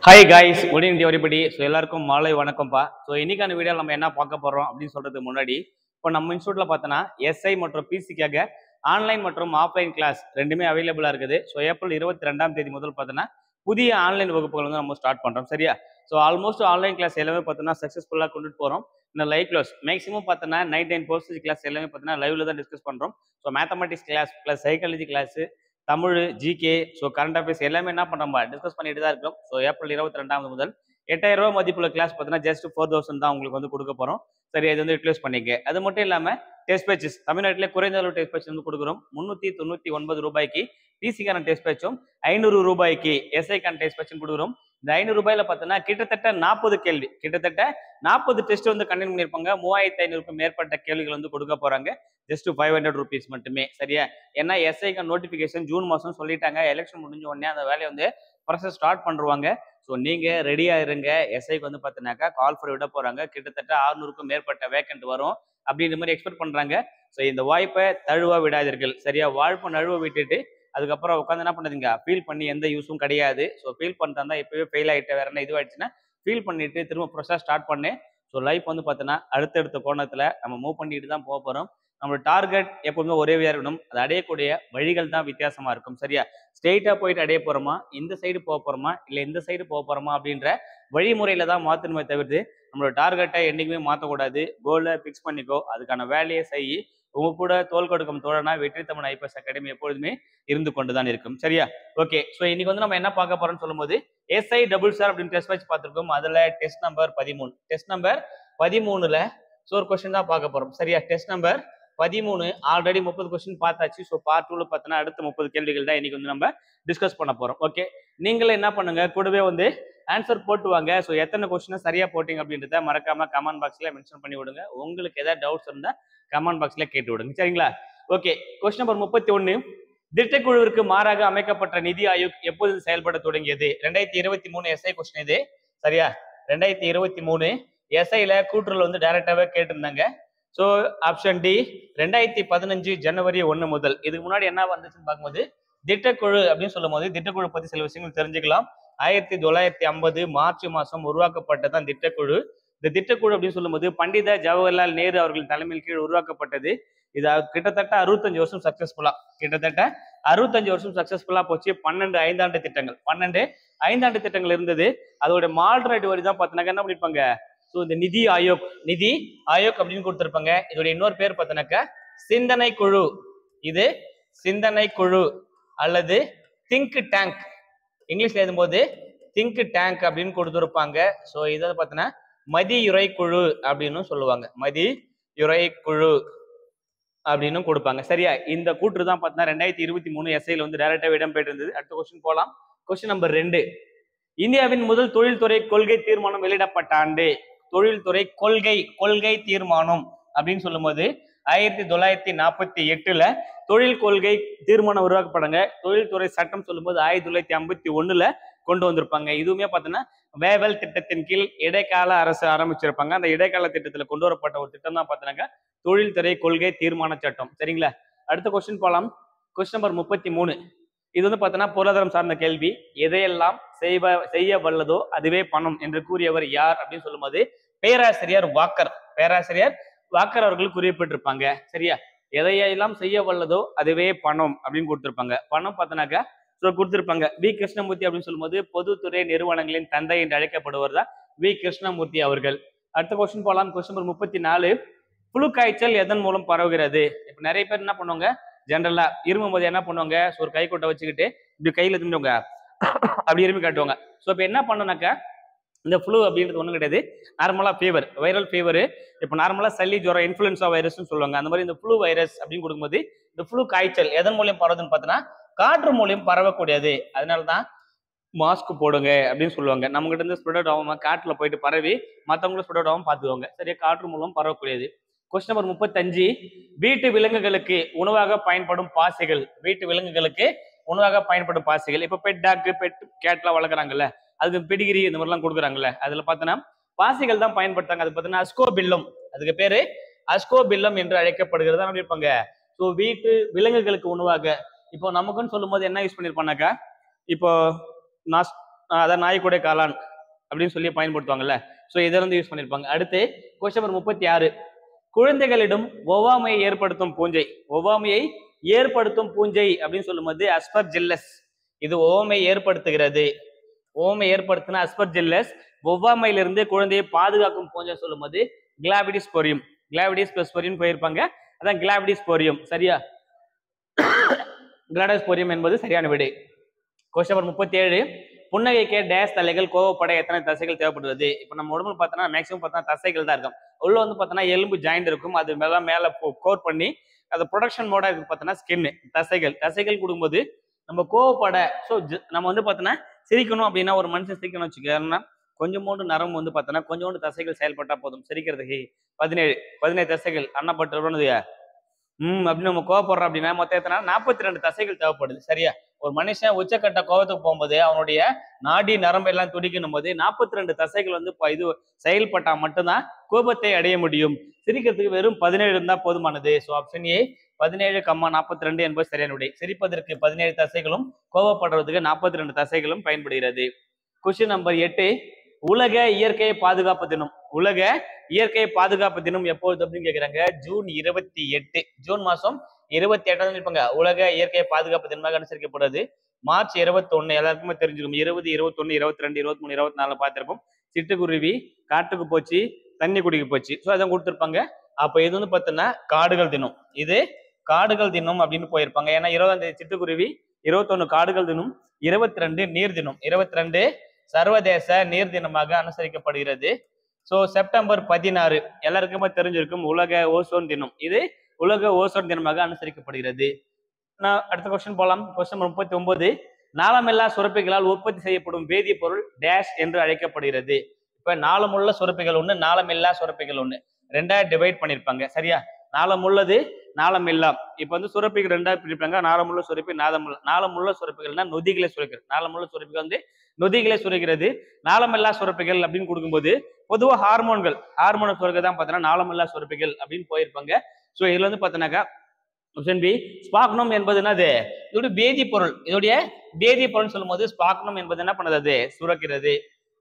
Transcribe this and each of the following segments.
Hi guys, good evening everybody. So எல்லாருக்கும் மாலை வணக்கம்ப்பா. ஸோ இன்னைக்கான வீடியோவில் நம்ம என்ன பார்க்க போகிறோம் அப்படின்னு சொல்றதுக்கு முன்னாடி, இப்போ நம்ம இன்ஸ்டியூட்ல பார்த்தோன்னா எஸ்ஐ மற்றும் பிசிக்காக ஆன்லைன் மற்றும் ஆஃப்லைன் கிளாஸ் ரெண்டுமே அவைலபிளாக இருக்குது. ஸோ ஏப்ரல் 22ஆம் தேதி முதல் பார்த்தோன்னா புதிய ஆன்லைன் வகுப்புகள் வந்து நம்ம ஸ்டார்ட் பண்ணுறோம். சரியா? ஸோ ஆல்மோஸ்ட் ஆன்லைன் கிளாஸ் எல்லாமே பார்த்தோன்னா சக்ஸஸ்ஃபுல்லாக கொண்டுட்டு போகிறோம். இந்த லைவ் கிளாஸ் மேக்ஸிமம் பார்த்தோன்னா 99% கிளாஸ் எல்லாமே பார்த்தோன்னா லைவ்ல தான் டிஸ்கஸ் பண்ணுறோம். So mathematics class plus psychology class, Tamil, GK, so current affairs எல்லாமே என்ன பண்ணுறோம் டிஸ்கஸ் பண்ணிட்டு தான் இருக்கோம். ஸோ ஏப்ரல் 22ஆம் முதல் 8000 ரூபா மதிப்புள்ள கிளாஸ் பார்த்தீங்கன்னா ஜஸ்ட் 4000 தான் உங்களுக்கு வந்து கொடுக்க போகிறோம். சரி, அது வந்து யூட்டிலைஸ் பண்ணிக்க. அது மட்டும் இல்லாமல் டெஸ்ட் பேச்சஸ் தமிழ்நாட்டிலே குறைந்த அளவு டெஸ்ட் பேட்ச் வந்து கொடுக்குறோம். 399 ரூபாய்க்கு பிசிக்கான டெஸ்ட் பேட்சும், 500 ரூபாய்க்கு எஸ்ஐக்கான டெஸ்ட் பேட்சும் கொடுக்குறோம். இந்த 500 ரூபாயில பார்த்தோன்னா கிட்டத்தட்ட 40 கேள்வி, கிட்டத்தட்ட 40 டெஸ்ட் வந்து கண்டெக்ட் பண்ணியிருப்பாங்க. 3500க்கும் மேற்பட்ட கேள்விகள் வந்து கொடுக்க போறாங்க. ஜஸ்ட் 500 ருபீஸ் மட்டுமே. சரியா? ஏன்னா எஸ்ஐக்கு நோட்டிபிகேஷன் ஜூன் மாதம் சொல்லிட்டாங்க. எலெக்ஷன் முடிஞ்ச உடனே அந்த வேலையை வந்து ப்ராசஸ் ஸ்டார்ட் பண்ணுவாங்க. ஸோ நீங்க ரெடியா இருங்க. எஸ்ஐக்கு வந்து பார்த்தீங்கன்னாக்கா கால் ஃபார் விட போறாங்க. கிட்டத்தட்ட 600க்கும் மேற்பட்ட வேக்கண்ட் வரும் அப்படின்ற மாதிரி எக்ஸ்பெக்ட் பண்றாங்க. ஸோ இந்த வாய்ப்பை தழுவ விடாதீர்கள். சரியா? வாய்ப்பை நழுவ விட்டுட்டு அதுக்கப்புறம் உட்காந்து என்ன பண்ணுதுங்க, ஃபீல் பண்ணி எந்த யூஸும் கிடையாது. ஸோ ஃபீல் பண்ணிட்டு எப்பவே ஃபெயில் ஆகிட்டு வேற என்ன இதுவாயிடுச்சுன்னா ஃபீல் பண்ணிட்டு திரும்ப ப்ரொசஸ் ஸ்டார்ட் பண்ணு. ஸோ லைஃப் வந்து பார்த்தீங்கன்னா அடுத்தடுத்த கோணத்தில் நம்ம மூவ் பண்ணிட்டு தான் போக போகிறோம். நம்மளோட டார்கெட் எப்பவுமே ஒரேவே இருக்கணும். அதை அடையக்கூடிய வழிகள் தான் வித்தியாசமா இருக்கும். சரியா? ஸ்ட்ரெயிட்டா போயிட்டு அடைய போறோமா, இந்த சைடு போக போறோமா, இல்லை இந்த சைடு போக போறோமா அப்படின்ற வழிமுறையில தான் மாற்றணுமே தவிர்த்து நம்மளோட டார்கெட்டை என்னைக்குமே மாற்றக்கூடாது. கோலை ஃபிக்ஸ் பண்ணிக்கோ, அதுக்கான வேலையை செய். உங்க கூட தோல் கொடுக்கும் தோழனா வெற்றி தமிழ் ஐபிஎஸ் அகாடமி எப்பொழுதுமே இருந்து கொண்டுதான் இருக்கும். சரியா? ஓகே. ஸோ இன்னைக்கு வந்து நம்ம என்ன பார்க்க போறோம்னு சொல்லும்போது எஸ்ஐ டபுள் சார் அப்படின்னு டெஸ்ட் வச்சு பார்த்துருக்கோம். அதுல டெஸ்ட் நம்பர் 13. டெஸ்ட் நம்பர் 13ல ஸோ ஒரு கொஸ்டின் தான் பார்க்க போறோம். சரியா? டெஸ்ட் நம்பர் 13 ஆல்ரெடி 30 கொஸ்டின் பார்த்தாச்சு. ஸோ பார்ட் 2ல பார்த்தோன்னா அடுத்த 30 கேள்விகள் தான் இன்னைக்கு வந்து நம்ம டிஸ்கஸ் பண்ண போறோம். ஓகே, நீங்களே என்ன பண்ணுங்க, கூடவே வந்து ஆன்சர் போட்டு வாங்க. ஸோ எத்தனை கொஸ்டின் சரியா போட்டீங்க அப்படின்றத மறக்காம கமெண்ட் பாக்ஸ்ல மென்ஷன் பண்ணி விடுங்க. உங்களுக்கு ஏதாவது டவுட்ஸ் இருந்தா கமெண்ட் பாக்ஸ்ல கேட்டு விடுங்க. சரிங்களா? Okay, question number 31. திட்டக்குழுவிற்கு மாறாக அமைக்கப்பட்ட நிதி ஆயோக் எப்போது செயல்பட தொடங்கியது? 2023 எஸ்ஐ கொஸ்டின் இது. சரியா? 2023 எஸ்ஐல கூட்டுறல் வந்து டைரக்டாவே கேட்டிருந்தாங்க. ஸோ ஆப்ஷன் டி 2015 ஜனவரி 1 முதல். இதுக்கு முன்னாடி என்ன வந்துச்சுன்னு பார்க்கும்போது திட்டக்குழு அப்படின்னு சொல்லும் போது திட்டக்குழு பத்தி சில விஷயங்கள் தெரிஞ்சுக்கலாம். 1950 மார்ச் மாதம் உருவாக்கப்பட்டதான் திட்டக்குழு. இந்த திட்டக்குழு அப்படின்னு சொல்லும்போது பண்டித ஜவஹர்லால் நேரு அவர்களின் தலைமையில் கீழ் உருவாக்கப்பட்டது. இது கிட்டத்தட்ட 65 வருஷம் சக்சஸ்ஃபுல்லா, கிட்டத்தட்ட 65 வருஷம் சக்சஸ்ஃபுல்லா போச்சு. 12 ஐந்தாண்டு திட்டங்கள், 12 ஐந்தாண்டு திட்டங்கள் இருந்தது. அதோட மால்டரேட் வரி தான் பார்த்தீங்கன்னா என்ன பண்ணிருப்பாங்க, ஸோ இந்த நிதி ஆயோக், நிதி ஆயோக் அப்படின்னு கொடுத்திருப்பாங்க. இதோட இன்னொரு பேர் பார்த்தீங்கன்னாக்கா சிந்தனை குழு. இது சிந்தனை குழு அல்லது திங்க் டேங்க். இங்கிலீஷ்ல எழுதும்போது திங்க் டேங்க் அப்படின்னு கொடுத்துருப்பாங்க. ஸோ இதை பார்த்தீங்கன்னா மதியுரை குழு அப்படின்னு சொல்லுவாங்க. மதியுரை குழு அப்படின்னு கொடுப்பாங்க. சரியா? இந்த கூற்று தான் பார்த்தீங்கன்னா 2023 எஸ்ஐல வந்து டைரக்டாக இடம்பெற்று இருந்தது. அடுத்த கொஸ்டின் போலாம். Question number 2. இந்தியாவின் முதல் தொழில்துறை கொள்கை தீர்மானம் வெளியிடப்பட்ட ஆண்டு? தொழில்துறை கொள்கை தீர்மானம் அப்படின்னு சொல்லும்போது 1948ல தொழில் கொள்கை தீர்மானம் உருவாக்கப்படுங்க. தொழில்துறை சட்டம் சொல்லும்போது 1951ல கொண்டு வந்திருப்பாங்க. இதுவுமே பார்த்தீங்கன்னா வேவல் திட்டத்தின் கீழ் இடைக்கால அரசு ஆரம்பிச்சிருப்பாங்க. அந்த இடைக்கால திட்டத்துல கொண்டு வரப்பட்ட ஒரு திட்டம் தான் பார்த்தீங்கன்னா தொழில்துறை கொள்கை தீர்மான சட்டம். சரிங்களா? அடுத்த கொஸ்டின் போலாம். Question number 33. இது வந்து பார்த்தீங்கன்னா பொருளாதாரம் சார்ந்த கேள்வி. எதையெல்லாம் செய்ய வல்லதோ அதுவே பணம் என்று கூறியவர் யார் அப்படின்னு சொல்லும்போது பேராசிரியர் வாக்கர். பேராசிரியர் வாக்கர் அவர்கள் குறிப்பிட்டிருப்பாங்க. சரியா? எதையெல்லாம் செய்ய வல்லதோ அதுவே பணம் அப்படின்னு கொடுத்திருப்பாங்க. பணம் பார்த்தனாக்கா கொடுத்திருப்பாங்க. வி கிருஷ்ணமூர்த்தி அப்படின்னு சொல்லும்போது பொதுத்துறை நிறுவனங்களின் தந்தை என்று அழைக்கப்படுவர் தான் வி கிருஷ்ணமூர்த்தி அவர்கள். அடுத்த கொஸ்டின் போலாம். Question number 34. புழு காய்ச்சல் எதன் மூலம் பரவுகிறது? இப்ப நிறைய பேர் என்ன பண்ணுவாங்க, ஜென்ரலா இருமும் போது என்ன பண்ணுவாங்க, ஒரு கைக்கொட்டை வச்சுக்கிட்டு இப்படி கையில திரும்பிடுவாங்க, அப்படி இருமி காட்டுவாங்க. ஸோ இப்போ என்ன பண்ணனாக்கா இந்த ஃப்ளூ அப்படின்றது ஒன்றும் கிடையாது. நார்மலா ஃபீவர், வைரல் ஃபீவர். இப்போ நார்மலா சளி, ஜுரம், இன்ஃபுளுன்சா வைரஸ்னு சொல்லுவாங்க. அந்த மாதிரி இந்த ஃப்ளூ வைரஸ் அப்படின்னு கொடுக்கும்போது இந்த ஃப்ளூ காய்ச்சல் எதன் மூலியம் பரவுதுன்னு பார்த்தீங்கன்னா காற்று மூலியம் பரவக்கூடியது. அதனால தான் மாஸ்க் போடுங்க அப்படின்னு சொல்லுவாங்க. நம்ம கிட்ட இருந்து ஸ்ப்ரெட் அவுட் ஆகாம காட்டுல போயிட்டு பரவி மற்றவங்களும் ஸ்ப்ரெட் அவுட் ஆகாம பார்த்துக்குவாங்க. சரியா? காற்று மூலம் பரவக்கூடியது. Question number 35. வீட்டு விலங்குகளுக்கு உணவாக பயன்படும் பாசிகள். வீட்டு விலங்குகளுக்கு உணவாக பயன்படும் பாசிகள். இப்போ பெட் டாக், பெட் கேட்லாம் வளர்க்குறாங்கல்ல, அதுக்கு பெடிகிரி இந்த மாதிரிலாம் கொடுக்குறாங்கல்ல, அதுல பார்த்தோன்னா பாசிகள் தான் பயன்படுத்தாங்க. அது பார்த்தீங்கன்னா அஸ்கோபில்லம். அதுக்கு பேரு அஸ்கோபில்லம் என்று அழைக்கப்படுகிறது. அப்படி இருப்பாங்க. ஸோ வீட்டு விலங்குகளுக்கு உணவாக இப்போ நமக்குன்னு சொல்லும் போது என்ன யூஸ் பண்ணிருப்பானாக்கா, இப்போ அதான் நாய்க்குடை காளான் அப்படின்னு சொல்லி பயன்படுத்துவாங்கல்ல. ஸோ இதை வந்து யூஸ் பண்ணியிருப்பாங்க. அடுத்து கொஸ்டின் நம்பர் 36. குழந்தைகளிடம் ஒவ்வாமையை ஏற்படுத்தும் பூஞ்சை. ஒவ்வாமையை ஏற்படுத்தும் பூஞ்சை அப்படின்னு சொல்லும்போது அஸ்பர்ஜில்லஸ். இது ஒவ்வாமையை ஏற்படுத்துகிறது. ஒவ்வாமை ஏற்படுத்தின அஸ்பர்ஜில்லஸ். ஒவ்வாமையிலிருந்து குழந்தையை பாதுகாக்கும் பூஞ்சை சொல்லும்போது கிளாவிடிஸ்போரியம். கிளாவிடிஸ் பிளஸ் போரியம் போயிருப்பாங்க. அதான் கிளாவிடிஸ்போரியம். சரியா? கிளாவிடிஸ்போரியம் என்பது சரியான விடை. Question number 37. புன்னகைக்க டேஸ் தலைகள், கோவப்பட எத்தனை தசைகள் தேவைப்படுவது? இப்போ நம்ம உடம்புல பார்த்தோன்னா மேக்ஸிமம் பார்த்தா தசைகள் தான் இருக்கும். உள்ள வந்து பார்த்தோன்னா எலும்பு ஜாயிண்ட் இருக்கும். அது மேலே கோர் பண்ணி அது ப்ரொடக்ஷன் மோடா இருக்கு. பார்த்தோன்னா ஸ்கின்னு தசைகள் கொடுக்கும்போது நம்ம கோவப்பட. ஸோ நம்ம வந்து பார்த்தோன்னா சிரிக்கணும் அப்படின்னா ஒரு மனுஷன் சிரிக்கணும் வச்சுக்கோன்னா கொஞ்சமோண்டு நரம்பு வந்து பார்த்தோன்னா கொஞ்சோண்டு தசைகள் செயல்பட்டா போதும் சிரிக்கிறதுக்கு. 17 தசைகள் அண்ணப்பட்டு அப்படின்னு நம்ம கோவப்படுறோம் அப்படின்னா மொத்தம் எத்தனை 42 தசைகள் தேவைப்படுது. சரியா? ஒரு மனுஷன் உச்சக்கட்ட கோவத்துக்கு போகும்போது அவனுடைய நாடி நரம்பு எல்லாம் துடிக்கணும் போது 42 தசைகள் வந்து இது செயல்பட்டா மட்டும்தான் கோபத்தை அடைய முடியும். சிரிக்கிறதுக்கு வெறும் 17 இருந்தா போதுமானது. ஸோ ஆப்ஷன் ஏ 17,42 என்பது சரியான விடை. சிரிப்பதற்கு 17 தசைகளும், கோவப்படுறதுக்கு 42 தசைகளும் பயன்படுகிறது. Question number 8. உலக இயற்கை பாதுகாப்பு தினம். உலக இயற்கை பாதுகாப்பு தினம் எப்பொழுது அப்படின்னு கேட்கிறாங்க. ஜூன் 28. ஜூன் மாசம் 28 இருப்பாங்க. உலக இயற்கை பாதுகாப்பு தினமாக அனுசரிக்கப்படுறது. மார்ச் 21 எல்லாருக்குமே தெரிஞ்சிருக்கும். 20, 21, 22, 23, 24 பார்த்திருப்போம். சிட்டுக்குருவி காட்டுக்கு போச்சு, தண்ணி குடிக்க போச்சு. ஸோ அதான் கொடுத்துருப்பாங்க. அப்ப இது வந்து பார்த்தோன்னா காடுகள் தினம். இது காடுகள் தினம் அப்படின்னு போயிருப்பாங்க. ஏன்னா 20ஆம் தேதி சிட்டுக்குருவி, 21 காடுகள் தினம், 22 நீர் தினம். 22 சர்வதேச நீர் தினமாக அனுசரிக்கப்படுகிறது. ஸோ செப்டம்பர் 16 எல்லாருக்குமே தெரிஞ்சிருக்கும் உலக ஓசோன் தினம். இது உலக ஓசோன் தினமாக அனுசரிக்கப்படுகிறது. நான் அடுத்த கொஸ்டின் போலாம். கொஸ்டின் 39. நாளமில்லா சுரப்பிகளால் உற்பத்தி செய்யப்படும் வேதிப்பொருள் டேஷ் என்று அழைக்கப்படுகிறது. இப்ப நாளமுள்ள சுரப்பிகள் ஒண்ணு, நாளமில்லா சுரப்பிகள் ஒண்ணு. ரெண்டா டிவைட் பண்ணிருப்பாங்க. சரியா? நாளமுள்ளது, நாளமில்லா. இப்ப வந்து சுரப்பிகள் ரெண்டா பிரிப்பாங்க. நாளமுள்ள சுரப்பி, நாளமுள்ள சுரப்பிகள்னா நொதிகளை சுரக்கிறது. நாளமுள்ள சுரப்பிகள் வந்து நொதிகளை சுரக்கிறது. நாளமில்லா சுரப்பிகள் அப்படின்னு கொடுக்கும்போது பொதுவா ஹார்மோன்கள் சுரக்க தான் பார்த்தோன்னா நாளமில்லா சுரப்பிகள் அப்படின்னு போயிருப்பாங்க. ஸோ இதுல வந்து பார்த்தோன்னாக்கா ஆப்ஷன் பி ஸ்பாக்னம் என்பது என்னது? இதோடைய வேதிப்பொருள். இதோடைய வேதிப்பொருள் சொல்லும் போது ஸ்பாக்னம் என்பது என்ன பண்ணுது? அது சுரக்கிறது.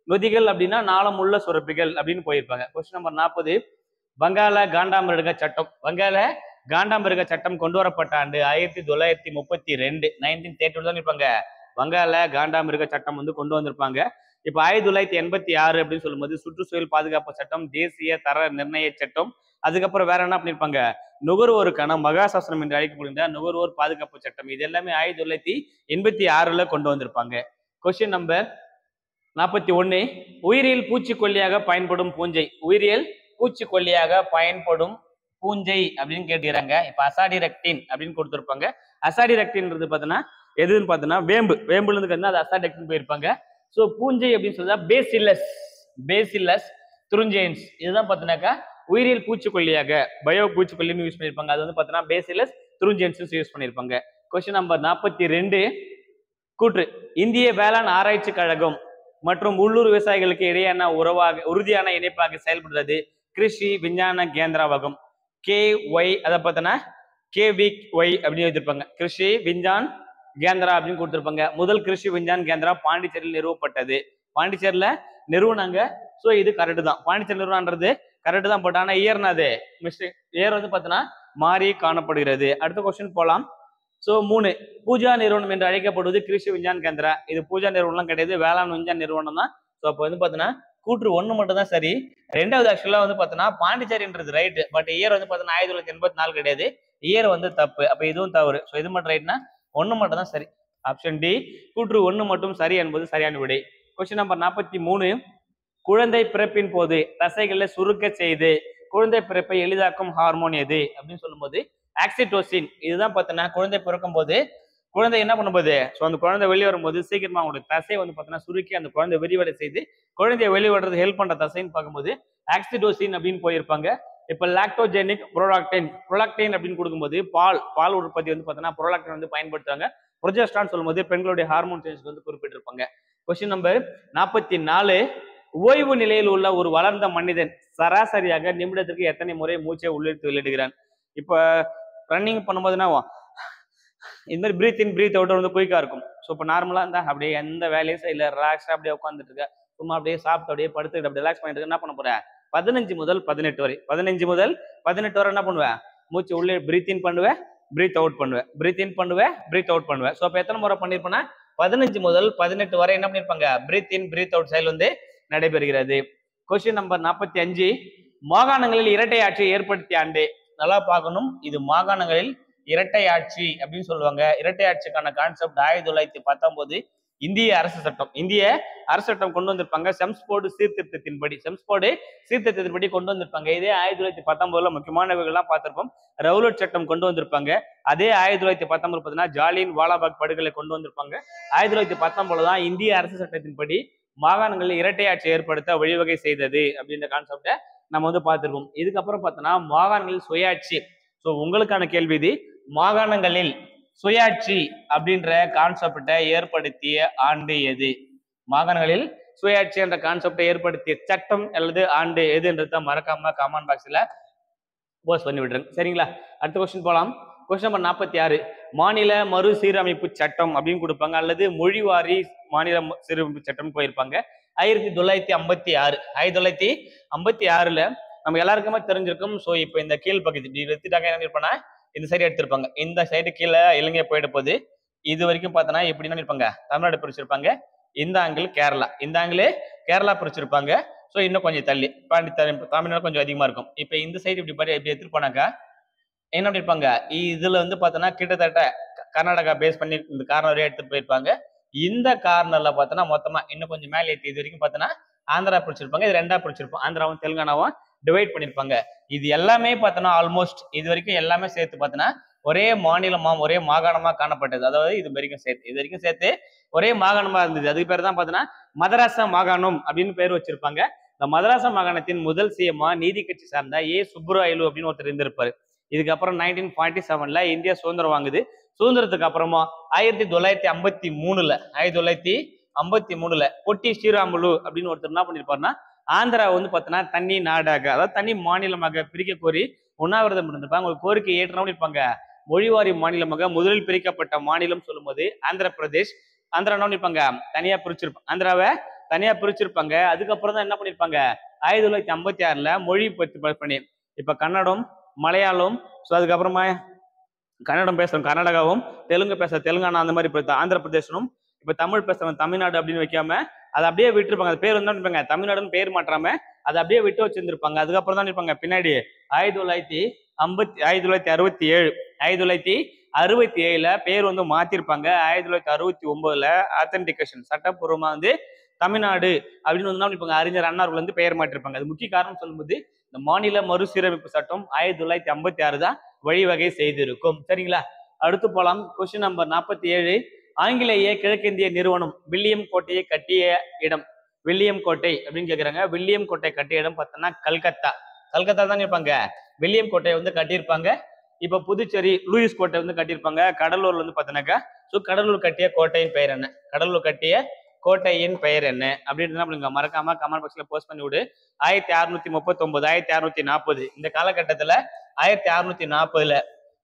நொதிகள் அப்படின்னா நாளமுள்ள சுரப்பிகள் அப்படின்னு போயிருப்பாங்க. Question number 40. வங்காள காண்டாமிருக சட்டம். வங்காள காண்டாமிருக சட்டம் கொண்டு வரப்பட்ட ஆண்டு 1932. 1932 தான் இருப்பாங்க. வங்காள காண்டாமிருக சட்டம் வந்து கொண்டு வந்திருப்பாங்க. இப்ப 1986 அப்படின்னு சொல்லும்போது சுற்றுச்சூழல் பாதுகாப்பு சட்டம், தேசிய தர நிர்ணய சட்டம், அதுக்கப்புறம் வேற என்ன பண்ணிருப்பாங்க? நுகர்வோருக்கான மகாசாசனம் என்று அழைக்கப்படுகின்ற நுகர்வோர் பாதுகாப்பு சட்டம். இது எல்லாமே 1986 கொண்டு வந்திருப்பாங்க. Question number 41. உயிரியல் பூச்சிக்கொல்லியாக பயன்படும் பூஞ்சை. உயிரியல் பூச்சிக்கொல்லியாக பயன்படும் பூஞ்சை அப்படின்னு கேட்டுக்கிறாங்க. இப்ப அசாடிரெக்டின் அப்படின்னு கொடுத்துருப்பாங்க. அசாடிரெக்டின்றது பார்த்தோன்னா எதுன்னு பார்த்தோன்னா வேம்புல இருந்து அது அசாடிரெக்டின் போயிருப்பாங்க. ஸோ பூஞ்சை அப்படின்னு சொல்றா பேசில்லஸ் துருஞ்செயின்ஸ். இதுதான் பார்த்தோன்னாக்கா உயிரியல் பூச்சிக்கொல்லியாக பயோ பூச்சிக்கொல்லின்னு யூஸ் பண்ணியிருப்பாங்க. அது வந்து பார்த்தோன்னா பேசில்லஸ் துருஞ்செயின்ஸ் யூஸ் பண்ணியிருப்பாங்க. Question number 42. கூற்று. இந்திய வேளாண் ஆராய்ச்சி கழகம் மற்றும் உள்ளூர் விவசாயிகளுக்கு இடையான உறுதியான இணைப்பாக செயல்படுறது கிருஷி விஞ்ஞான கேந்திராவகம். KY அதை பார்த்தோன்னா KVY அப்படின்னு வச்சிருப்பாங்க. கிருஷி விஞ்ஞான் கேந்திரா அப்படின்னு கொடுத்துருப்பாங்க. முதல் கிருஷி விஞ்ஞான் கேந்திரா பாண்டிச்சேரியில் நிறுவப்பட்டது. பாண்டிச்சேரியில நிறுவனாங்க. ஸோ இது கரெக்டு தான். பாண்டிச்சேரி நிறுவனன்றது கரெக்டு தான். பட் ஆனால் இயர்னாது மிஸ்டேக். இயர் வந்து பார்த்தோன்னா மாறி காணப்படுகிறது. அடுத்த கொஸ்டின் போலாம். ஸோ 3. பூஜா நிறுவனம் என்று அழைக்கப்படுவது கிருஷி விஞ்ஞான் கேந்திரா. இது பூஜா நிறுவனம் கிடையாது, வேளாண் விஞ்ஞான் நிறுவனம் தான். ஸோ அப்போ வந்து பார்த்தோன்னா கூற்று 1 மட்டும் தான் சரி. 2வது ஆக்சுவலா வந்து பார்த்தோன்னா பாண்டிச்சேரின்றது ரைட்டு. பட் இயர் வந்து பார்த்தோன்னா 1984 கிடையாது. இயர் வந்து தப்பு. அப்போ இதுவும் தவறு. ஸோ இது மட்டும் ரைட்னா 1 மட்டும் தான் சரி. ஆப்ஷன் டி கூற்று 1 மட்டும் சரி என்பது சரியான விடை. Question number 43. குழந்தை பிறப்பின் போது தசைகளை சுருக்க செய்து குழந்தை பிறப்பை எளிதாக்கும் ஹார்மோன் எது அப்படின்னு சொல்லும்போது ஆக்சிடோசின். இதுதான் பார்த்தோன்னா குழந்தை பிறக்கும் போது குழந்தை என்ன பண்ணும்போது ஸோ அந்த குழந்தை வெளியே வரும்போது சீக்கிரமா அவங்களுடைய தசை வந்து பார்த்தோன்னா சுருக்கி அந்த குழந்தை விரிவடை செய்து குழந்தைய வெளிவடுறது ஹெல்ப் பண்ற தசைன்னு பார்க்கும்போது ஆக்சிடோசின் அப்படின்னு போயிருப்பாங்க. இப்போ லாக்டோஜெனிக் ப்ரோலாக்டைன் அப்படின்னு கொடுக்கும்போது பால் உற்பத்தி வந்து பார்த்தோன்னா ப்ரோலாக்டைன் வந்து பயன்படுத்துறாங்க. ப்ரொஜெஸ்ட்ரான் சொல்லும்போது பெண்களுடைய ஹார்மோன் சேஞ்ச் வந்து குறிப்பிட்டிருப்பாங்க. Question number 44. ஓய்வு நிலையில் உள்ள ஒரு வளர்ந்த மனிதன் சராசரியாக நிமிடத்திற்கு எத்தனை முறை மூச்சை உள்ளிட்டு வெளியிடுகிறான்? இப்ப ரன்னிங் பண்ணும்போதுனா இந்த மாதிரி பிரீத் இன் பிரீத் அவுட் வந்து குயிக்காக இருக்கும். ஸோ இப்போ நார்மலாக இருந்தால் அப்படியே எந்த வேலையும் இல்லை, ரிலாக்ஸாக அப்படியே உட்காந்துட்டு இருக்க, சும்மா அப்படியே சாப்பிட்டு அப்படியே படுத்துக்கிட்டு அப்படியே ரிலாக்ஸ் பண்ணிட்டு என்ன பண்ண போறேன்? 15 முதல் 18 வரை, 15 முதல் 18 வரை என்ன பண்ணுவேன்? மூச்சு உள்ளே பிரீத் இன் பண்ணுவேன், பிரீத் அவுட் பண்ணுவேன், பிரீத் இன் பண்ணுவேன், பிரீத் அவுட் பண்ணுவேன். ஸோ அப்போ எத்தனை முறை பண்ணியிருப்பேன்னா 15 முதல் 18 வரை என்ன பண்ணியிருப்பாங்க? பிரீத் இன் பிரீத் அவுட் செயல் வந்து நடைபெறுகிறது. கொஸ்டின் நம்பர் 45, மாகாணங்களில் இரட்டை ஆட்சியை ஏற்படுத்திய ஆண்டு. நல்லா பார்க்கணும், இது மாகாணங்களில் இரட்டை ஆட்சி அப்படின்னு சொல்லுவாங்க. இரட்டை ஆட்சிக்கான கான்செப்ட் 1919 இந்திய அரசு சட்டம், இந்திய அரசு சட்டம் கொண்டு வந்திருப்பாங்க. செம்ஸ்போர்டு சீர்திருத்தத்தின்படி, செம்ஸ்போர்டு சீர்திருத்தத்தின்படி கொண்டு வந்திருப்பாங்க. இதே 1919 முக்கியமானவர்கள்லாம் பார்த்திருப்போம். ரவுலட் சட்டம் கொண்டு வந்திருப்பாங்க. அதே 1919 பார்த்தீங்கன்னா ஜாலியன் வாலாபாக் படுகொலை கொண்டு வந்திருப்பாங்க. 1919 தான் இந்திய அரசு சட்டத்தின்படி மாகாணங்களில் இரட்டை ஆட்சி ஏற்படுத்த வழிவகை செய்தது அப்படின்ற கான்செப்டை நம்ம வந்து பார்த்திருக்கோம். இதுக்கப்புறம் பார்த்தோன்னா மாகாணங்களில் சுயாட்சி. ஸோ உங்களுக்கான கேள்வி இது, மாகாணங்களில் சுயாட்சி அப்படின்ற கான்செப்டை ஏற்படுத்திய ஆண்டு எது? மாகாணங்களில் சுயாட்சி என்ற கான்செப்டை ஏற்படுத்திய சட்டம் அல்லது ஆண்டு எதுன்றத மறக்காம கமெண்ட் பாக்ஸ்ல போஸ்ட் பண்ணி விடுறேன். சரிங்களா? அடுத்த கொஸ்டின் போலாம். கொஸ்டின் நம்பர் 46, மாநில மறுசீரமைப்பு சட்டம் அப்படின்னு கொடுப்பாங்க, அல்லது மொழிவாரி மாநில சீரமைப்பு சட்டம் போயிருப்பாங்க. 1956, 1956ல நம்ம எல்லாருக்குமே தெரிஞ்சிருக்கும். ஸோ இப்போ இந்த கீழ் பகுதி இப்படி எடுத்துட்டாங்க, என்ன இருப்பாங்கன்னா இந்த சைடு எடுத்திருப்பாங்க. இந்த சைடு கீழே இலங்கை போயிட போகுது. இது வரைக்கும் பார்த்தோன்னா எப்படின்னு இருப்பாங்க? தமிழ்நாடு பிரிச்சிருப்பாங்க. இந்த ஆங்கிள் கேரளா, இந்த ஆங்கிள் கேரளா பிரிச்சிருப்பாங்க. ஸோ இன்னும் கொஞ்சம் தள்ளி தமிழ்நாடு கொஞ்சம் அதிகமா இருக்கும். இப்போ இந்த சைடு இப்படி எடுத்துட்டு போனாக்கா என்ன பண்ணிருப்பாங்க? இதுல வந்து பார்த்தோன்னா கிட்டத்தட்ட கர்நாடகா பேஸ் பண்ணி இந்த கார்னர் வரையும் எடுத்துட்டு போயிருப்பாங்க. இந்த கார்னர்ல பார்த்தோன்னா மொத்தமா இன்னும் கொஞ்சம் மேலே ஏற்றி இது வரைக்கும் பார்த்தோன்னா ஆந்திரா பிடிச்சிருப்பாங்க. இது ரெண்டா பிடிச்சிருப்போம், ஆந்திராவும் தெலுங்கானாவும் டிவைட் பண்ணிருப்பாங்க. இது எல்லாமே பார்த்தோன்னா ஆல்மோஸ்ட் இது வரைக்கும் எல்லாமே சேர்த்து பார்த்தோன்னா ஒரே மாநிலமா ஒரே மாகாணமா காணப்பட்டது. அதாவது இது வரைக்கும் சேர்த்து ஒரே மாகாணமா இருந்தது. அதுக்கு பேர் தான் பார்த்தோன்னா மதராச மாகாணம் அப்படின்னு பேர் வச்சிருப்பாங்க. இந்த மதராச மாகாணத்தின் முதல் சிஎம்மா நீதி கட்சி சார்ந்த சுப்புராயலு அப்படின்னு ஒருத்தர் இருந்திருப்பாரு. இதுக்கப்புறம் 1947ல இந்தியா சுதந்திரம் வாங்குது. சுதந்திரத்துக்கு அப்புறமா 1953ல பொட்டி ஸ்ரீராமுலு அப்படின்னு ஒருத்தர் என்ன பண்ணிருப்பாருன்னா ஆந்திரா வந்து பார்த்தோன்னா தனி நாடாக, அதாவது தனி மாநிலமாக பிரிக்க கோரி உண்ணாவிரதம் இருந்திருப்பாங்க. அவங்க கோரிக்கை ஏற்றணும் இருப்பாங்க. மொழிவாரி மாநிலமாக முதலில் பிரிக்கப்பட்ட மாநிலம் சொல்லும்போது ஆந்திர பிரதேஷ். ஆந்திரா என்ன பண்ணிருப்பாங்க? தனியா பிரிச்சிருப்பாங்க, ஆந்திராவை தனியா பிரிச்சிருப்பாங்க. அதுக்கப்புறம் தான் என்ன பண்ணிருப்பாங்க? 1956ல மொழி பண்ணி இப்ப கன்னடம், மலையாளம், ஸோ அதுக்கப்புறமா கன்னடம் பேசுறோம் கர்நாடகாவும், தெலுங்கு பேச தெலுங்கானா, அந்த மாதிரி ஆந்திர பிரதேசனும், இப்ப தமிழ் பேசுறோம் தமிழ்நாடு அப்படின்னு வைக்காம அதை அப்படியே விட்டுருப்பாங்க. அது பேர் வந்து தமிழ்நாடுன்னு பேர் மாற்றாம அதை அப்படியே விட்டு வச்சிருந்திருப்பாங்க. அதுக்கப்புறம் தான் இருப்பாங்க பின்னாடி 1967ல பேர் வந்து மாத்திருப்பாங்க. 1969ல ஆத்தென்டிகேஷன் சட்டப்பூர்வமா வந்து தமிழ்நாடு அப்படின்னு வந்து இருப்பாங்க. அறிஞர் அண்ணார்கள் வந்து பெயர் மாற்றிருப்பாங்க. அது முக்கிய காரணம் சொல்லும்போது இந்த மாநில மறுசீரமைப்பு சட்டம் 1956 தான் வழிவகை செய்திருக்கும். சரிங்களா? அடுத்து போலாம். கொஸ்டின் நம்பர் 47, ஆங்கிலேய கிழக்கிந்திய நிறுவனம் வில்லியம் கோட்டையை கட்டிய இடம். வில்லியம் கோட்டை அப்படின்னு கேக்குறாங்க. வில்லியம் கோட்டை கட்டிய இடம் பார்த்தோன்னா கல்கத்தா. கல்கத்தா தான் இருப்பாங்க வில்லியம் கோட்டையை வந்து கட்டியிருப்பாங்க. இப்ப புதுச்சேரி லூயிஸ் கோட்டை வந்து கட்டியிருப்பாங்க. கடலூர்ல வந்து பார்த்தோன்னாக்கா கடலூர் கட்டிய கோட்டையின் பெயர் என்ன? கடலூர் கட்டிய கோட்டையின் பெயர் என்ன அப்படின்னு மறக்காம கமெண்ட் பாக்ஸ்ல போஸ்ட் பண்ணி விடு. 1639, 1640 இந்த காலகட்டத்துல 1640ல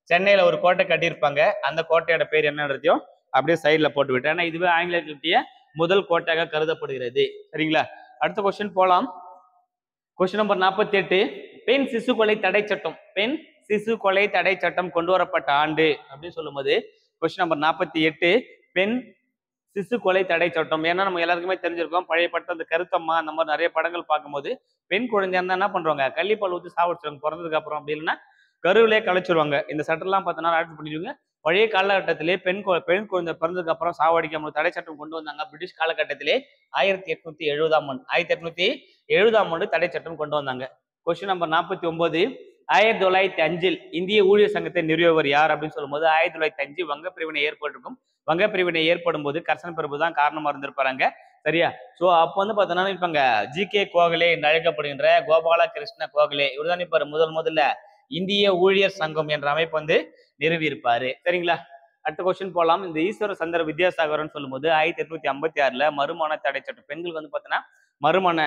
சென்னையில ஒரு கோட்டை கட்டியிருப்பாங்க. அந்த கோட்டையோட பேர் என்னன்றதையும் அப்படியே சைட்ல போட்டு விட்டேன். ஏன்னா இதுவே ஆங்கிலேயர் கட்டிய முதல் கோட்டையாக கருதப்படுகிறது. சரிங்களா? அடுத்த கொஸ்டின் போலாம். கொஸ்டின் நம்பர் 48, பெண் சிசு கொலை தடை சட்டம். பெண் சிசு கொலை தடை சட்டம் கொண்டு வரப்பட்ட ஆண்டு அப்படின்னு சொல்லும்போது கொஸ்டின் நம்பர் 48, பெண் சிசு கொலை தடை சட்டம். ஏன்னா நம்ம எல்லாருக்குமே தெரிஞ்சிருக்கோம், பழைய படத்தை அந்த கருத்தம்மா அந்த மாதிரி நிறைய படங்கள் பார்க்கும்போது பெண் குழந்தையா இருந்தா என்ன பண்றாங்க? கள்ளிப்பால் ஊற்றி சாவடிச்சிருவாங்க பிறந்ததுக்கு அப்புறம். அப்படி இல்லைன்னா கருவிலே கழிச்சிருவாங்க. இந்த சட்டம்லாம் பார்த்தோன்னா ஆட்சி பண்ணிடுவாங்க. பழைய காலகட்டத்திலே பெண் குழந்தை பிறந்ததுக்கு அப்புறம் சாவடிக்காம தடை சட்டம் கொண்டு வந்தாங்க. பிரிட்டிஷ் காலகட்டத்திலே 1870 தடை சட்டம் கொண்டு வந்தாங்க. கொஸ்டின் நம்பர் 49, 1905 இந்திய ஊழியர் சங்கத்தை நிறுவியவர் யார் அப்படின்னு சொல்லும்போது 1905 வங்க பிரிவினை ஏற்பட்டிருக்கும். வங்க பிரிவினை ஏற்படும் போது கர்சன் பிரபு தான் காரணமா இருந்திருப்பாங்க. சரியா? சோ அப்ப வந்து பார்த்தோன்னா இருப்பாங்க ஜி.கே. கோகலே என்று அழைக்கப்படுகின்ற கோபால கிருஷ்ண கோகலே. இவர் தான் இப்ப முதல்ல இந்திய ஊழியர் சங்கம் என்ற அமைப்பு வந்து நிறுவி இருப்பாரு. சரிங்களா? அடுத்த கொஸ்டின் போலாம். இந்த ஈஸ்வர சந்திர வித்யாசாகர்னு சொல்லும்போது 1856ல மறுமண தடை சட்டம், பெண்களுக்கு வந்து பார்த்தோன்னா மறுமண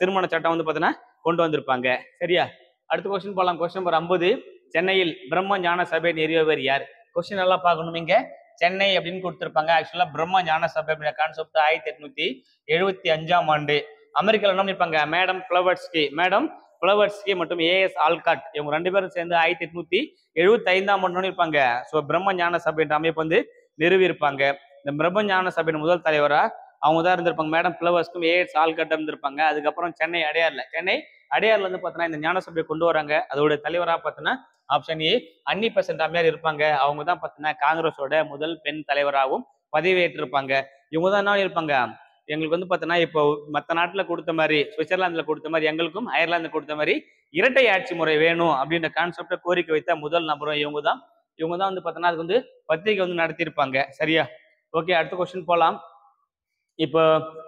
திருமண சட்டம் வந்து பார்த்தோன்னா கொண்டு வந்திருப்பாங்க. சரியா? அடுத்த கொஸ்டின் போலாம். கொஸ்டின் நம்பர் 50, சென்னையில் பிரம்ம ஞான சபை நிறுவியவர் யார்? கொஸ்டின் நல்லா பார்க்கணும். இங்க சென்னை அப்படின்னு கொடுத்திருப்பாங்க. ஆக்சுவலா பிரம்ம ஞான சபை அப்படின்ற கான்செப்ட் 1875ஆம் ஆண்டு அமெரிக்கால என்ன பண்ணிருப்பாங்க, மேடம் பிளவர்ஸ்கி மற்றும் ஏஎஸ் ஆல்காட் இவங்க 2 பேரும் சேர்ந்து 1875ஆம் ஆண்டு இருப்பாங்க. ஸோ பிரம்ம ஞான சபை என்ற அமைப்பு வந்து நிறுவி இருப்பாங்க. இந்த பிரம்ம ஞான சபையின் முதல் தலைவரா அவங்க தான் இருந்திருப்பாங்க. மேடம் பிளவர்ஸ்க்கும் ஏஎஸ் ஆல்காட் இருந்திருப்பாங்க. அதுக்கப்புறம் சென்னை அடையார்ல வந்து பார்த்தீங்கன்னா இந்த ஞான சபையை கொண்டு வராங்க. அதோட தலைவராக பார்த்தீங்கன்னா ஆப்ஷன் ஏ அன்னி பெசன்ட் அம்மையார் இருப்பாங்க. அவங்க தான் பார்த்தீங்கன்னா காங்கிரஸோட முதல் பெண் தலைவராகவும் பதவியேற்றிருப்பாங்க. இவங்க தான் என்ன இருப்பாங்க, எங்களுக்கு வந்து பார்த்தீங்கன்னா இப்போ மற்ற நாட்டில் கொடுத்த மாதிரி சுவிட்சர்லாந்தில் கொடுத்த மாதிரி எங்களுக்கும் அயர்லாந்து கொடுத்த மாதிரி இரட்டை ஆட்சி முறை வேணும் அப்படின்ற கான்செப்டை கோரிக்கை வைத்த முதல் நபரும் இவங்க தான் வந்து பார்த்தீங்கன்னா அதுக்கு வந்து பத்திரிகை வந்து நடத்தியிருப்பாங்க. சரியா? ஓகே, அடுத்த கொஸ்டின் போகலாம். இப்போ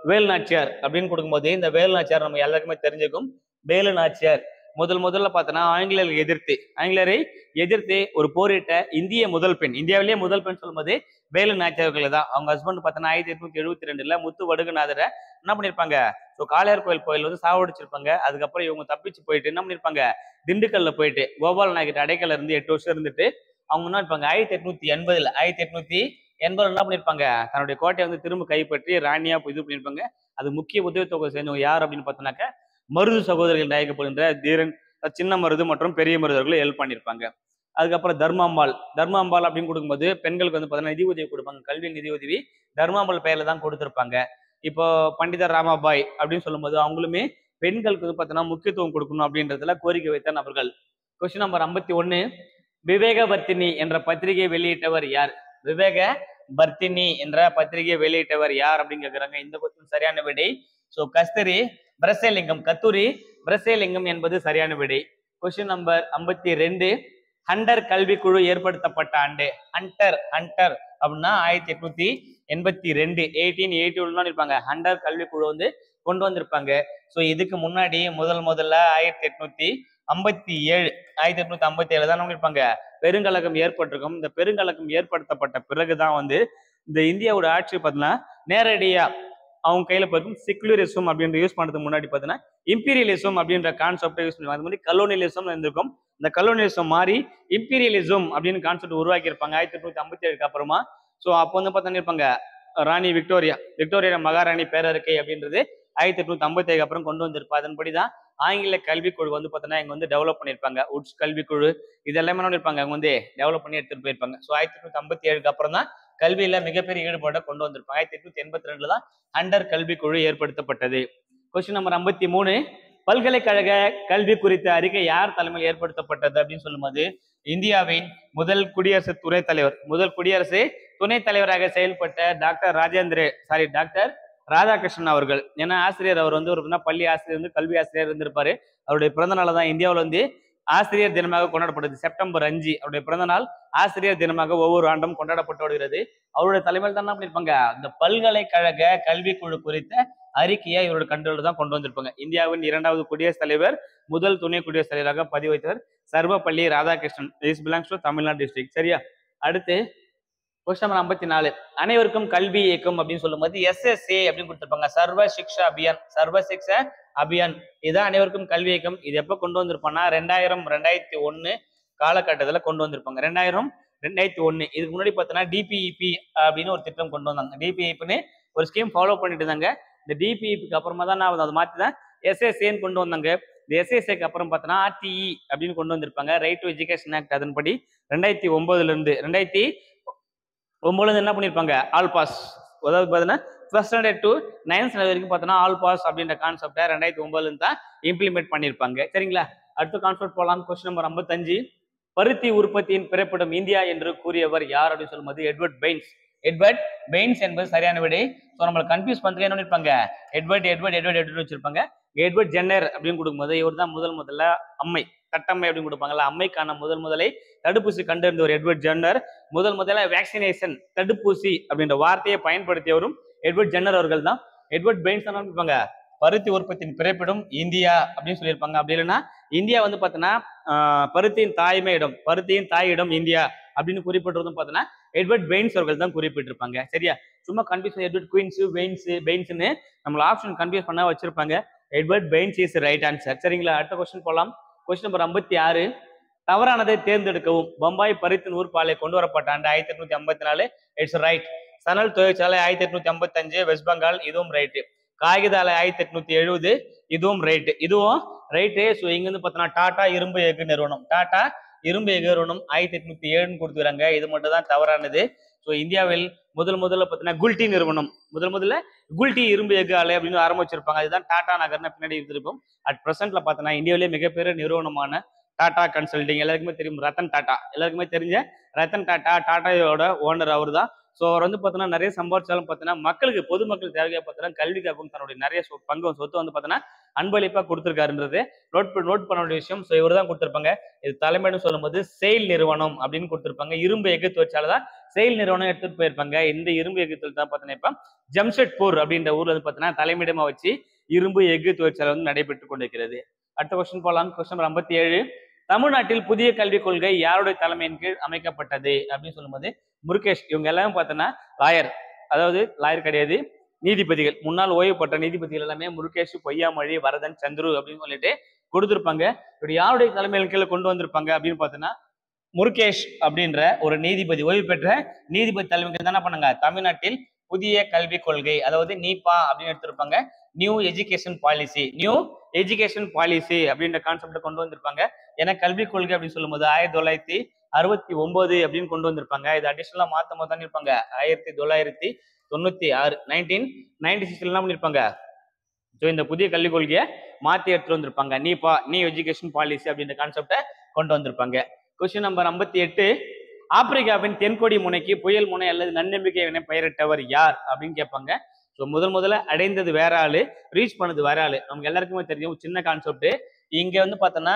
வேலு நாச்சியார் அப்படின்னு கொடுக்கும்போது இந்த வேலு நாச்சியார் நம்ம எல்லாருக்குமே தெரிஞ்சுக்கும். வேலு நாச்சியார் முதல்ல பார்த்தோன்னா ஆங்கிலேயரை எதிர்த்து ஒரு போரிட்ட இந்தியாவிலேயே முதல் பெண் சொல்லும்போது வேலு நாச்சியார்களை தான். அவங்க ஹஸ்பண்ட் பார்த்தோன்னா 1872 முத்து வடுகநாதரை என்ன பண்ணிருப்பாங்க, ஸோ காளையார் கோயில் வந்து சாவடிச்சிருப்பாங்க. அதுக்கப்புறம் இவங்க தப்பிச்சு போயிட்டு என்ன பண்ணிருப்பாங்க, திண்டுக்கல்ல போயிட்டு கோபால் நாயக்கர் அடைக்கல இருந்து 8 வருஷம் இருந்துட்டு அவங்க என்ன இருப்பாங்க 1880 என்ன பண்ணிருப்பாங்க, தன்னுடைய கோட்டையை வந்து திரும்ப கைப்பற்றி ராணியா இது பண்ணிருப்பாங்க. அது முக்கிய உதவி தொகை செஞ்சவங்க யார் அப்படின்னு பார்த்தோன்னாக்க மருது சகோதரர்கள் நாயக்கப்படுகின்ற தீரன் சின்ன மருது மற்றும் பெரிய மருதவர்களை ஹெல்ப் பண்ணியிருப்பாங்க. அதுக்கப்புறம் தர்மாம்பாள் அப்படின்னு கொடுக்கும்போது பெண்களுக்கு வந்து பார்த்தீங்கன்னா நிதி உதவி கொடுப்பாங்க. கல்வி நிதி உதவி தர்மாம்பாள் பெயர்ல தான் கொடுத்துருப்பாங்க. இப்போ பண்டிதர் ராமாபாய் அப்படின்னு சொல்லும்போது அவங்களுமே பெண்களுக்கு வந்து பார்த்தீங்கன்னா முக்கியத்துவம் கொடுக்கணும் அப்படின்றதுல கோரிக்கை வைத்த நபர்கள். கொஸ்டின் நம்பர் 51, விவேகவர்த்தினி என்ற பத்திரிகை வெளியிட்டவர் யார்? விவேகவர்த்தினி என்ற பத்திரிகை வெளியிட்டவர் யார் அப்படின்னு கேட்குறாங்க. இந்த கொஸ்டின் சரியான விடை ஸோ கஸ்தூரி பிரசேலிங்கம் என்பது சரியான விடை. கொஸ்டின் நம்பர் 52, ஹண்டர் கல்விக்குழு ஏற்படுத்தப்பட்ட ஆண்டு. ஹண்டர் அப்படின்னா 1882 இருப்பாங்க. ஹண்டர் கல்விக்குழு வந்து கொண்டு வந்திருப்பாங்க. ஸோ இதுக்கு முன்னாடி முதல்ல 1857 தான் இருப்பாங்க பெருங்கழகம் ஏற்பட்டிருக்கும். இந்த பெருங்கழகம் ஏற்படுத்தப்பட்ட பிறகுதான் வந்து இந்த இந்தியாவோட ஆட்சி பார்த்தீங்கன்னா நேரடியா அவங்க கையில போயிருக்கும். செக்குலரிசம் அப்படின்ற யூஸ் பண்றதுக்கு முன்னாடி பார்த்தீங்கன்னா இம்பீரியலிசம் அப்படின்ற கான்செப்டை யூஸ் பண்ணுவாங்க. அது மாதிரி கலோனியலிசம் இருந்திருக்கும். இந்த கலோனியலிசம் மாறி இம்பீரியலிசம் அப்படின்னு கான்செப்ட் உருவாக்கி இருப்பாங்க 1857 அப்புறமா. ஸோ அப்போ வந்து பார்த்தீங்கன்னா இருப்பாங்க ராணி விக்டோரியா மகாராணி பேரரக்கை அப்படின்றது 1857 அப்புறம் கொண்டு வந்திருப்பா. அதன்படிதான் ஆங்கில கல்விக்குழு வந்து பார்த்தீங்கன்னா இங்க வந்து டெவலப் பண்ணியிருப்பாங்க. உட்ஸ் கல்விக்குழு இதெல்லாமே இருப்பாங்க அவங்க வந்து டெவலப் பண்ணி எடுத்துட்டு போயிருப்பாங்க. ஸோ 1857 அப்புறம் தான் கல்வியில மிகப்பெரிய ஈடுபாட்டை கொண்டு வந்திருப்பாங்க. 1882 தான் ஹண்டர் கல்விக்குழு ஏற்படுத்தப்பட்டது. கொஸ்டின் நம்பர் 53, பல்கலைக்கழக கல்வி குறித்த அறிக்கை யார் தலைமையில் ஏற்படுத்தப்பட்டது அப்படின்னு சொல்லும்போது இந்தியாவின் முதல் குடியரசு துணைத் தலைவராக செயல்பட்ட டாக்டர் ராதாகிருஷ்ணன் அவர்கள். ஏன்னா ஆசிரியர் அவர் வந்து ஒரு பள்ளி ஆசிரியர் வந்து கல்வி ஆசிரியர் இருந்திருப்பாரு. அவருடைய பிறந்த நாள் தான் இந்தியாவில் வந்து ஆசிரியர் தினமாக கொண்டாடப்படுது. செப்டம்பர் 5 அவருடைய பிறந்த நாள் ஆசிரியர் தினமாக ஒவ்வொரு ஆண்டும் கொண்டாடப்பட்டு வருகிறது. அவருடைய தலைமையில் தான் என்ன பண்ணிருப்பாங்க, இந்த பல்கலைக்கழக கல்விக்குழு குறித்த அறிக்கையை இவரோட கண்ட்ரோல் தான் கொண்டு வந்திருப்பாங்க. இந்தியாவின் 2வது குடியரசுத் தலைவர் முதல் துணை குடியரசுத் தலைவராக பதிவு வைத்தவர் Sarvepalli Radhakrishnan. This belongs to Tamil Nadu district. சரியா? அடுத்து கொஸ்டின் நம்பர் 54, அனைவருக்கும் கல்வி இயக்கம் அப்படின்னு சொல்லும்போது SSA அப்படின்னு கொடுத்திருப்பாங்க. சர்வ சிக்ஷா அபியான் இதான் அனைவருக்கும் கல்வி இயக்கம். இது எப்ப கொண்டு வந்திருப்பாங்கன்னா 2001 காலகட்டத்துல கொண்டு வந்திருப்பாங்க. 2001 இதுக்கு முன்னாடி பார்த்தோன்னா DPEP அப்படின்னு ஒரு திட்டம் கொண்டு வந்தாங்க. DPEPன்னு ஒரு ஸ்கீம் ஃபாலோ பண்ணிட்டு இருந்தாங்க. இந்த DPEPக்கு அப்புறமா தான் நான் அதை மாற்றி தான் SSAன்னு கொண்டு வந்தாங்க. இந்த SSAக்கு அப்புறம் பார்த்தோன்னா RTE அப்படின்னு கொண்டு வந்திருப்பாங்க. Right to education act. அதன்படி 2009 என்ன பண்ணிருப்பாங்க, ஆல் பாஸ். அதாவது பார்த்தீங்கன்னா first standard to 9th standard வரைக்கும் பார்த்தோன்னா ஆல் பாஸ் அப்படின்ற கான்செப்டை 2009 தான் இம்ப்ளிமெண்ட் பண்ணியிருப்பாங்க. சரிங்களா? அடுத்த கான்செப்ட் போகலாம். கொஸ்டின் நம்பர் 55, பருத்தி உற்பத்தியின் பிறப்பிடம் இந்தியா என்று கூறியவர் யார் அப்படின்னு சொல்லும்போது எட்வர்ட் பெயின்ஸ் என்பது சரியான விடை. ஸோ நம்மளை கன்ஃபியூஸ் பண்றதுக்கு என்ன பண்ணிருப்பாங்க, எட்வர்ட் வச்சிருப்பாங்க. எட்வர்ட் ஜென்னர் அப்படின்னு கொடுக்கும்போது இவர் தான் முதல்ல தட்டம்மை அப்படின்னு கொடுப்பாங்கல்ல, அம்மைக்கான முதலை தடுப்பூசி கண்டறிந்தவர் எட்வர்ட் ஜென்னர். முதல்ல வேக்சினேஷன் தடுப்பூசி அப்படின்ற வார்த்தையை பயன்படுத்தியவரும் எட்வர்ட் ஜென்னர் அவர்கள் தான். எட்வர்ட் பெயின்ஸ் தான் இருப்பாங்க பருத்தி உற்பத்தியின் பிறப்பிடம் இந்தியா அப்படின்னு சொல்லியிருப்பாங்க. அப்படி இல்லைன்னா இந்தியா வந்து பார்த்தோன்னா பருத்தியின் தாயிடம் இந்தியா அப்படின்னு குறிப்பிட்டிருந்தும் பார்த்தோன்னா எட்வர்ட் பெயின்ஸ் அவர்கள் தான் குறிப்பிட்டிருப்பாங்க. சரியா? சும்மா கன்ஃபியூஸ் எட்வர்ட் பெயின்ஸ்னு நம்மள ஆப்ஷன் கன்ஃபியூஸ் பண்ண வச்சிருப்பாங்க. Edward Baines is right answer. சரிங்களா? அடுத்த கொஸ்டின் போகலாம். கொஸ்டின் நம்பர் 56, தவறானதை தேர்ந்தெடுக்கவும். பம்பாய் பருத்தி நூற்பாலை கொண்டு வரப்பட்ட ஆண்டு 1854. It's right. சணல் தொழிற்சாலை 1855 வெஸ்ட் பெங்கால், இதுவும் ரைட்டு. காகித ஆலை 1870, இதுவும் ரைட்டு. இதுவும் ரைட்டு. ஸோ இங்க வந்து பார்த்தோன்னா டாடா இரும்பு எஃகு நிறுவனம், டாடா இரும்பு எஃகு நிறுவனம் 1807 கொடுத்துறாங்க. இது மட்டும் தான் தவறானது. ஸோ இந்தியாவில் முதல்ல பார்த்தீங்கன்னா குல்டி நிறுவனம், முதல்ல குல்டி இரும்பு எஃகு ஆலை அப்படின்னு ஆரம்பிச்சிருப்பாங்க. அதுதான் டாடா நகர்னு பின்னாடி இருந்திருக்கும். அட் பிரசன்ட்ல பார்த்தோன்னா இந்தியாவிலேயே மிகப்பெரிய நிறுவனமான டாடா கன்சல்டிங், எல்லாருக்குமே தெரியும் ரத்தன் டாடா, எல்லாருக்குமே தெரிஞ்ச ரத்தன் டாடா, டாடாவோட ஓனர் அவர் தான். ஸோ அவர் வந்து பார்த்தீங்கன்னா நிறைய சம்பாதிச்சாலும் பார்த்தீங்கன்னா மக்களுக்கு, பொதுமக்கள் தேவையாக பார்த்தீங்கன்னா கல்விக்காகவும் தன்னுடைய நிறைய பங்கு சொத்து வந்து பார்த்தீங்கன்னா அன்பளிப்பாக கொடுத்துருக்காருன்றது நோட் பண்ண வேண்டிய விஷயம். ஸோ இவர் தான் கொடுத்துருப்பாங்க. இது தலைமையிடம் சொல்லும்போது செயல் நிறுவனம் அப்படின்னு கொடுத்துருப்பாங்க. இரும்பு எஃகு தொழிற்சாலை தான் செயல் நிறுவனம் எடுத்துட்டு போயிருப்பாங்க. இந்த இரும்பு எஃகு தொழில் தான் பார்த்தீங்கன்னா இப்போ ஜம்ஷெட்பூர் அப்படின்ற ஊர்ல வந்து பார்த்தீங்கன்னா தலைமையிடமா வச்சு இரும்பு எஃகு தொழிற்சாலை வந்து நடைபெற்று கொண்டிருக்கிறது. அடுத்த கொஸ்டின் போலாம். Question number 57. தமிழ்நாட்டில் புதிய கல்விக் கொள்கை யாருடைய தலைமையின் கீழ் அமைக்கப்பட்டது அப்படின்னு சொல்லும்போது முருகேஷ். இவங்க எல்லாமே பார்த்தோன்னா லாயர், அதாவது லாயர் கிடையாது, நீதிபதிகள், முன்னாள் ஓய்வு பெற்ற நீதிபதிகள் எல்லாமே முருகேஷ், பொய்யாமொழி, வரதன், சந்துரு அப்படின்னு சொல்லிட்டு கொடுத்துருப்பாங்க. இப்படி யாருடைய தலைமையின் கீழே கொண்டு வந்திருப்பாங்க அப்படின்னு பார்த்தோன்னா முருகேஷ் அப்படின்ற ஒரு நீதிபதி, ஓய்வு பெற்ற நீதிபதி தலைமைக்கு என்ன பண்ணாங்க தமிழ்நாட்டில் புதிய கல்விக் கொள்கை, அதாவது நீபா அப்படின்னு எடுத்திருப்பாங்க. New education policy, new education policy அப்படின்ற கான்செப்டை கொண்டு வந்திருப்பாங்க. ஏன்னா கல்விக் கொள்கை அப்படின்னு சொல்லும்போது 1969 அப்படின்னு கொண்டு வந்திருப்பாங்க. இது அடிஷனலா மாத்தம் போது தான் இருப்பாங்க 1996 1996 என்ன பண்ணிருப்பாங்க. ஸோ இந்த புதிய கல்விக் கொள்கையை மாற்றி எடுத்துட்டு வந்திருப்பாங்க. நீபா, நியூ எஜுகேஷன் பாலிசி அப்படின்ற கான்செப்டை கொண்டு வந்திருப்பாங்க. Question number 58. ஆப்பிரிக்காவின் தென்கொடி முனைக்கு புயல் முனை அல்லது நன்னம்பிக்கை என பெயரிட்டவர் யார் அப்படின்னு கேட்பாங்க. ஸோ முதல்ல அடைந்தது வேற ஆளு, ரீச் பண்ணது வேற ஆளு. நமக்கு எல்லாருக்குமே தெரியும் சின்ன கான்செப்ட். இங்க வந்து பார்த்தோன்னா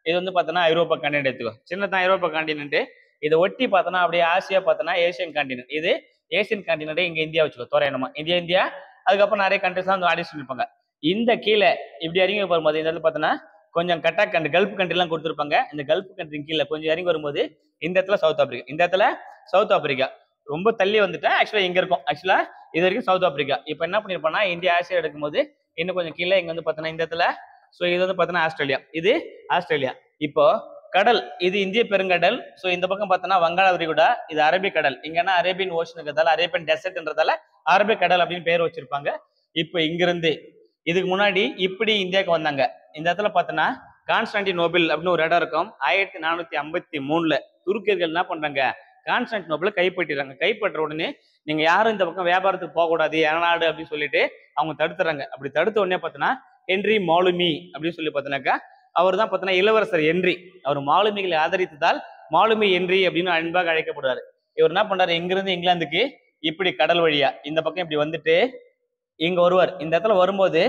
இது வந்து பார்த்தோன்னா ஐரோப்பா காண்டினென்ட் எடுத்துக்கோ, சின்னதான் ஐரோப்பா காண்டினென்ட். இதை ஒட்டி பார்த்தோன்னா அப்படியே ஆசியா பார்த்தோன்னா ஏசியன் காண்டினென்ட். இது ஏசியன் காண்டினென்ட், இங்க இந்தியா வச்சுக்கோ தோராயமா இந்தியா. அதுக்கப்புறம் நிறைய கண்ட்ரிஸ் வந்து ஆடிஷன் இருப்பாங்க. இந்த கீழே இப்படி இறங்கி வரும்போது இந்த இடத்துல பார்த்தோன்னா கொஞ்சம் கட்டாக் கண்ட்ரி, கல்ஃப் கண்ட்ரி எல்லாம் கொடுத்துருப்பாங்க. இந்த கல்ஃப் கண்ட்ரி கீழே கொஞ்சம் இறங்கி வரும்போது இந்த இடத்துல சவுத் ஆப்பிரிக்கா, இந்த இடத்துல சவுத் ஆப்பிரிக்கா. ரொம்ப தள்ளி வந்துட்டா ஆக்சுவலா இங்க இருக்கும். ஆக்சுவலா இது வரைக்கும் சவுத் ஆப்பிரிக்கா. இப்போ என்ன பண்ணிருப்பான்னா இந்தியா ஆசியா எடுக்கும்போது இன்னும் கொஞ்சம் கீழே இங்க வந்து பார்த்தோன்னா இந்த இடத்துல, ஸோ இது வந்து பார்த்தோன்னா ஆஸ்திரேலியா, இது ஆஸ்திரேலியா. இப்போ கடல் இது இந்திய பெருங்கடல். ஸோ இந்த பக்கம் பார்த்தோன்னா வங்காள விரிகுடா, இது அரபிக் கடல். இங்கன்னா அரேபியன் ஓஷனுங்கிறதால, அரேபியன் டெசர்ட்ன்றதால அரபிக் கடல் அப்படின்னு பேர் வச்சிருப்பாங்க. இப்போ இங்கிருந்து இதுக்கு முன்னாடி இப்படி இந்தியாவுக்கு வந்தாங்க. இந்த இடத்துல பார்த்தோன்னா கான்ஸ்டான்டினோபிள் அப்படின்னு ஒரு இடம் இருக்கும். 1453 துருக்கியர்கள் என்ன பண்றாங்க, கான்ஸ்டான்டினோபிளை கைப்பற்றிடுறாங்க. கைப்பற்ற உடனே நீங்க யாரும் இந்த பக்கம் வியாபாரத்துக்கு போகக்கூடாது ஏனாடு அப்படின்னு சொல்லிட்டு அவங்க தடுத்துறாங்க. அப்படி தடுத்த உடனே பார்த்தோன்னா ஹென்றி மாலுமி அப்படின்னு சொல்லி பார்த்தோன்னாக்கா அவர் தான் பார்த்தோன்னா இளவரசர் ஹென்றி. அவர் மாலுமிகளை ஆதரித்ததால் மாலுமி ஹென்றி அப்படின்னு அன்பாக அழைக்கப்படுறாரு. இவர் என்ன பண்றாரு, இங்கிருந்து இங்கிலாந்துக்கு இப்படி கடல் வழியா இந்த பக்கம் இப்படி வந்துட்டு இங்க வருவார். இந்த இடத்துல வரும்போது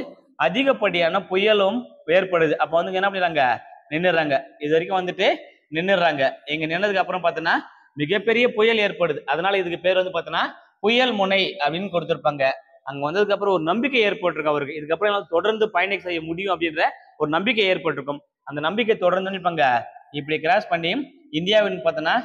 அதிகப்படியான புயலும் ஏற்படுது. அப்ப வந்து என்ன பண்ணிடுறாங்க, நின்னுறாங்க. இது வரைக்கும் வந்துட்டு நின்னுறாங்க. இங்க நின்னதுக்கு அப்புறம் பார்த்தோன்னா மிகப்பெரிய புயல் ஏற்படுது. அதனால இதுக்கு பேர் வந்து பார்த்தோன்னா புயல் முனை அப்படின்னு கொடுத்திருப்பாங்க. அங்க வந்ததுக்கு அப்புறம் ஒரு நம்பிக்கை ஏற்பட்டிருக்கும் அவருக்கு. இதுக்கப்புறம் தொடர்ந்து பயணம் செய்ய முடியும் அப்படின்ற ஒரு நம்பிக்கை ஏற்பட்டிருக்கும். அந்த நம்பிக்கை தொடர்ந்து நிற்பாங்க. இப்படி கிராஸ் பண்ணி இந்தியாவின் பார்த்தோன்னா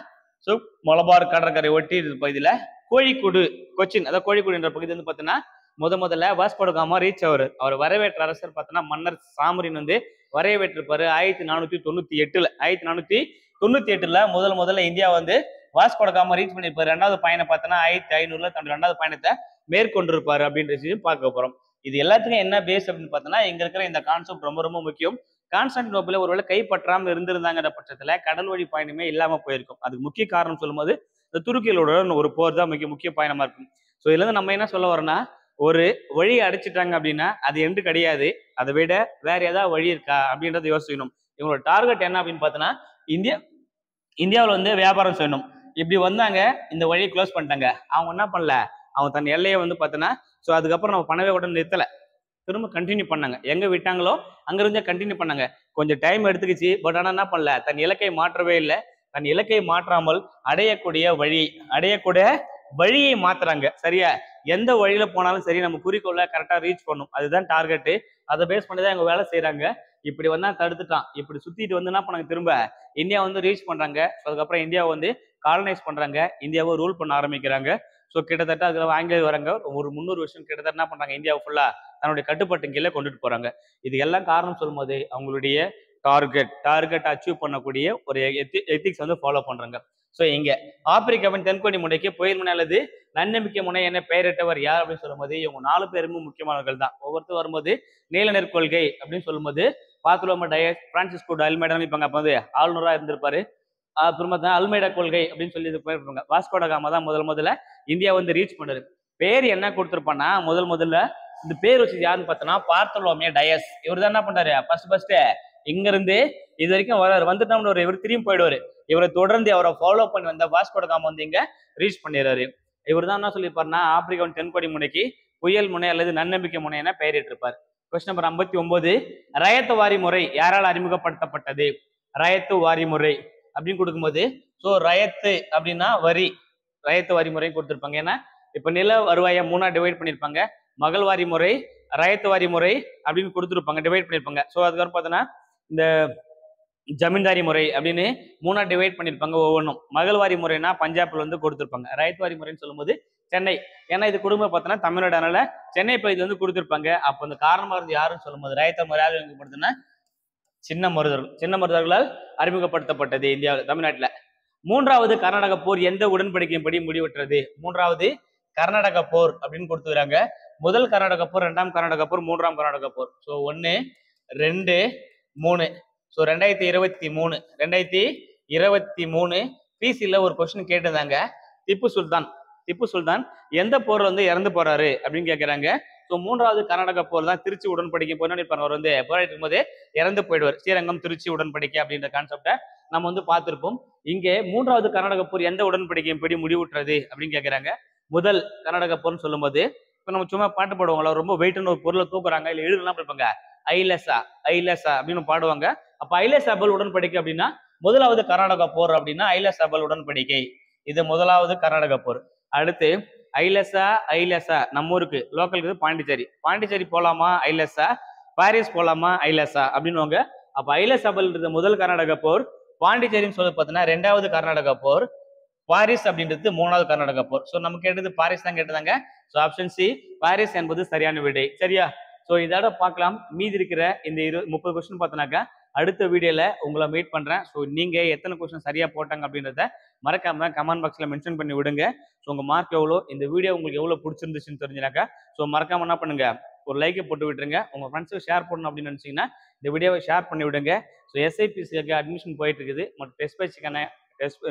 மலபார் கடற்கரை ஒட்டி பகுதியில கோழிக்கூடு, கொச்சின், அதாவது கோழிக்கூடு என்ற பகுதி வந்து பார்த்தோன்னா முதல்ல வாஸ்கோ காமா ரீச் அவர் வரவேற்ற அரசர் பார்த்தோன்னா மன்னர் சாமரின் வந்து வரவேற்றிருப்பாரு 1498. 1498 முதல்ல இந்தியா வந்து வாஸ்கோ காமா ரீச் பண்ணிருப்பாரு. ரெண்டாவது பயணம் பார்த்தோன்னா 1500 தன்னோட ரெண்டாவது பயணத்தை மேற்கொண்டிருப்பாரு அப்படின்ற விஷயம் பார்க்க போறோம். இது எல்லாத்துக்கும் என்ன பேஸ் அப்படின்னு பார்த்தோன்னா இங்க இருக்கிற இந்த கான்செப்ட் ரொம்ப ரொம்ப முக்கியம். கான்ஸ்டான்டினோபிளை ஒருவேளை கைப்பற்றாமல் இருந்திருந்தாங்கிற பட்சத்துல கடல் வழி பயணமே இல்லாம போயிருக்கும். அதுக்கு முக்கிய காரணம் சொல்லும்போது இந்த துருக்கிகளோட ஒரு போர் தான் முக்கிய பயணமா இருக்கும். ஸோ இதுல இருந்து நம்ம என்ன சொல்ல வரோம்னா, ஒரு வழி அடைச்சிட்டாங்க அப்படின்னா அது எண்டு கிடையாது, அதை விட வேற ஏதாவது வழி இருக்கா அப்படின்றத யோசிக்கணும். இவங்களோட டார்கெட் என்ன அப்படின்னு பார்த்தோன்னா இந்தியாவில் வந்து வியாபாரம் செய்யணும். இப்படி வந்தாங்க, இந்த வழியை க்ளோஸ் பண்ணிட்டாங்க. அவங்க என்ன பண்ணல, அவங்க தன் எல்லையை வந்து பார்த்தோன்னா ஸோ அதுக்கப்புறம் நம்ம பண்ணவே கூட நிறுத்தலை, திரும்ப கண்டினியூ பண்ணாங்க. எங்க விட்டாங்களோ அங்கிருந்தே கண்டினியூ பண்ணாங்க. கொஞ்சம் டைம் எடுத்துக்கிச்சு. பட் ஆனால் என்ன பண்ணல, தன் இலக்கை மாற்றவே இல்லை. தன் இலக்கை மாற்றாமல் அடையக்கூடிய வழியை மாத்துறாங்க. சரியா, எந்த வழியில போனாலும் சரி நம்ம குறிக்கோளை கரெக்டா ரீச் பண்ணும், அதுதான் டார்கெட்டு. அதை பேஸ் பண்ணி தான் இவங்க வேலை செய்யறாங்க. இப்படி வந்தா தடுத்துட்டான், இப்படி சுத்திட்டு வந்து என்ன பண்ணாங்க, திரும்ப இந்தியா வந்து ரீச் பண்றாங்க. அதுக்கப்புறம் இந்தியாவை வந்து காலனைஸ் பண்றாங்க, இந்தியாவை ரூல் பண்ண ஆரம்பிக்கிறாங்க. ஸோ கிட்டத்தட்ட அதுல ஆங்கிலேயர் வராங்க. ஒரு 300 வருஷம் கிட்டத்தட்ட என்ன பண்றாங்க, இந்தியாவை ஃபுல்லா தன்னுடைய கட்டுப்பாட்டு கீழே கொண்டுட்டு போறாங்க. இது எல்லாம் காரணம் சொல்லும்போது அவங்களுடைய டார்கெட் அச்சீவ் பண்ணக்கூடிய ஒரு எத்திக்ஸ் வந்து ஃபாலோ பண்றாங்க. ஸோ இங்க ஆப்பிரிக்காவின் தென்கொடி முனைக்கு புயல் முனை அல்லது நன்னம்பிக்கை முனை என பெயரிட்டவர் யார் அப்படின்னு சொல்லும்போது இவங்க 4 பேருமே முக்கியமானவர்கள் தான். ஒவ்வொருத்தர் வரும்போது நீல நெற்கொள்கை அப்படின்னு சொல்லும்போது பாத்துலோமா டயஸ், பிரான்சிஸ்கோ அல்மைடா இருப்பாங்க. அப்ப வந்து ஆளுநரா இருந்திருப்பாரு. அப்புறமா தான் அல்மைடா கொள்கை அப்படின்னு சொல்லி இது போயிருப்பாங்க. வாஸ்கோட காமா தான் முதல்ல இந்தியா வந்து ரீச் பண்ணாரு. பேர் என்ன கொடுத்திருப்பான்னா முதல்ல இந்த பேர் வச்சு யாருன்னு பார்த்தோன்னா பார்த்தலோமியா டயஸ். இவர் தான் என்ன பண்றாரு ஃபர்ஸ்ட் இங்க இருந்து இது வரைக்கும் வராரு. வந்துட்டோம்னு இவர் திரும்பி போயிடுவாரு. இவரை தொடர்ந்து அவரை ஃபாலோ பண்ணி வந்த வாஸ்கோட காமா வந்து இங்க ரீச் பண்ணிடுறாரு. இவர் தான் என்ன சொல்லியிருப்பாருன்னா ஆப்பிரிக்காவின் தென்கொடி முனைக்கு புயல் முனை அல்லது நன்னம்பிக்கை முனை என பெயரிட்டிருப்பார். கொஸ்டின் நம்பர் 59 ரயத்து வாரி முறை யாரால் அறிமுகப்படுத்தப்பட்டது? ரயத்து வாரி முறை அப்படின்னு கொடுக்கும்போது ஸோ ரயத்து அப்படின்னா வரி, ரயத்து வாரி முறை கொடுத்துருப்பாங்க. ஏன்னா இப்ப நில வருவாயை 3ஆ டிவைட் பண்ணியிருப்பாங்க. மகள் வாரி முறை, ரயத்து வாரி முறை அப்படின்னு கொடுத்துருப்பாங்க, டிவைட் பண்ணியிருப்பாங்க. ஸோ அதுக்கப்புறம் பார்த்தோன்னா இந்த ஜமீன்தாரி முறை அப்படின்னு 3ஆ டிவைட் பண்ணியிருப்பாங்க ஒவ்வொன்றும். மகள்வாரி முறைனா பஞ்சாப்ல வந்து கொடுத்துருப்பாங்க. ரயத்வாரி முறைன்னு சொல்லும்போது சென்னை, ஏன்னா இது குடும்பம் பார்த்தோன்னா தமிழ்நாடு, அதனால சென்னை பகுதியில் வந்து கொடுத்துருப்பாங்க. அப்போ அந்த காரணமா இருந்து யாருன்னு சொல்லும்போது ரயத்த முறை யார் அறிமுகப்படுத்தினா சின்ன மருதர்களால் அறிமுகப்படுத்தப்பட்டது இந்தியாவில், தமிழ்நாட்டில். 3வது கர்நாடக போர் எந்த உடன்படிக்கையின்படி முடிவுற்றது? 3வது கர்நாடக போர் அப்படின்னு கொடுத்துக்கிறாங்க. முதல் கர்நாடக போர், 2ஆம் கர்நாடக போர், 3ஆம் கர்நாடக போர். ஸோ 1, 2, 3. ஸோ 2023 பிசில ஒரு கொஸ்டின் கேட்டிருந்தாங்க. திப்பு சுல்தான் எந்த போர்ல வந்து இறந்து போறாரு அப்படின்னு கேட்கிறாங்க. ஸோ 3வது கர்நாடக போர் தான் திருச்சி உடன்படிக்கை. அவர் வந்து போராடிட்டு இருக்கும்போது இறந்து போயிடுவார். ஸ்ரீரங்கம் திருச்சி உடன்படிக்கை அப்படின்ற கான்செப்டை நம்ம வந்து பார்த்திருப்போம். இங்கே 3வது கர்நாடக போர் எந்த உடன்படிக்கையின்படி முடிவுற்றது அப்படின்னு கேட்கிறாங்க. முதல் கர்நாடக போர்னு சொல்லும்போது இப்போ நம்ம சும்மா பாட்டு பாடுவாங்களா, ரொம்ப வெயிட்னு ஒரு பொருளை தூக்குறாங்க, இல்லை எழுதலாம் இருப்பாங்க, ஐலசா அப்படின்னு பாடுவாங்க. அப்ப ஐலசாபல் உடன்படிக்கை அப்படின்னா முதலாவது கர்நாடக போர் அப்படின்னா ஐலசாபல் உடன்படிக்கை. இது முதலாவது கர்நாடக போர். அடுத்து ஐலசா நம்ம ஊருக்கு லோக்கலுக்கு பாண்டிச்சேரி போலாமா ஐலசா, பாரிஸ் போலாமா ஐலசா அப்படின்னுவாங்க. அப்ப ஐலசாபல்ன்றது முதல் கர்நாடக போர், பாண்டிச்சேரின்னு சொல்லி பார்த்தீங்கன்னா 2வது கர்நாடக போர், பாரிஸ் அப்படின்றது 3வது கர்நாடக போர். ஸோ நம்ம கேட்டது பாரிஸ் தான் கேட்டதாங்க. ஸோ ஆப்ஷன் சி பாரிஸ் என்பது சரியான விடை. சரியா? ஸோ இதோட பார்க்கலாம். மீதி இருக்கிற இந்த 30 கொஸ்டின் பார்த்தோன்னாக்கா அடுத்த வீடியோல உங்களை மீட் பண்றேன். ஸோ நீங்க எத்தனை கொஸ்டின் சரியா போட்டாங்க அப்படின்றத மறக்காம கமெண்ட் பாக்ஸ்ல மென்ஷன் பண்ணி விடுங்க. ஸோ உங்க மார்க் எவ்வளோ, இந்த வீடியோ உங்களுக்கு எவ்வளவு பிடிச்சிருந்துச்சுன்னு தெரிஞ்சுனாக்கா ஸோ மறக்காம என்ன பண்ணுங்க, ஒரு லைக்கை போட்டு விட்டுருங்க. உங்க ஃப்ரெண்ட்ஸுக்கு ஷேர் பண்ணணும் அப்படின்னு நினைச்சீங்கன்னா இந்த வீடியோவை ஷேர் பண்ணி விடுங்க. ஸோ எஸ்ஐபிசிக்கு அட்மிஷன் போயிட்டு இருக்குது, மற்றும் டெஸ்ட் பேட்சுக்கான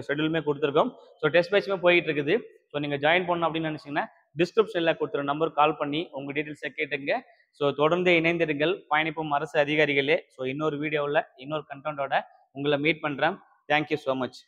ஷெட்யூலுமே கொடுத்துருக்கோம். ஸோ டெஸ்ட் பேட்சுமே போயிட்டு இருக்குது. ஸோ நீங்க ஜாயின் பண்ணணும் அப்படின்னு நினைச்சீங்கன்னா டிஸ்கிரிப்ஷன்ல கொடுத்துற நம்பர் கால் பண்ணி உங்க டீட்டெயில்ஸை கேட்டுங்க. ஸோ தொடர்ந்து இணைந்திருங்கள், பயணிப்பும் அரசு அதிகாரிகளே. ஸோ இன்னொரு வீடியோவில் இன்னொரு கண்டென்ட்டோட உங்களை மீட் பண்றேன். Thank you so much.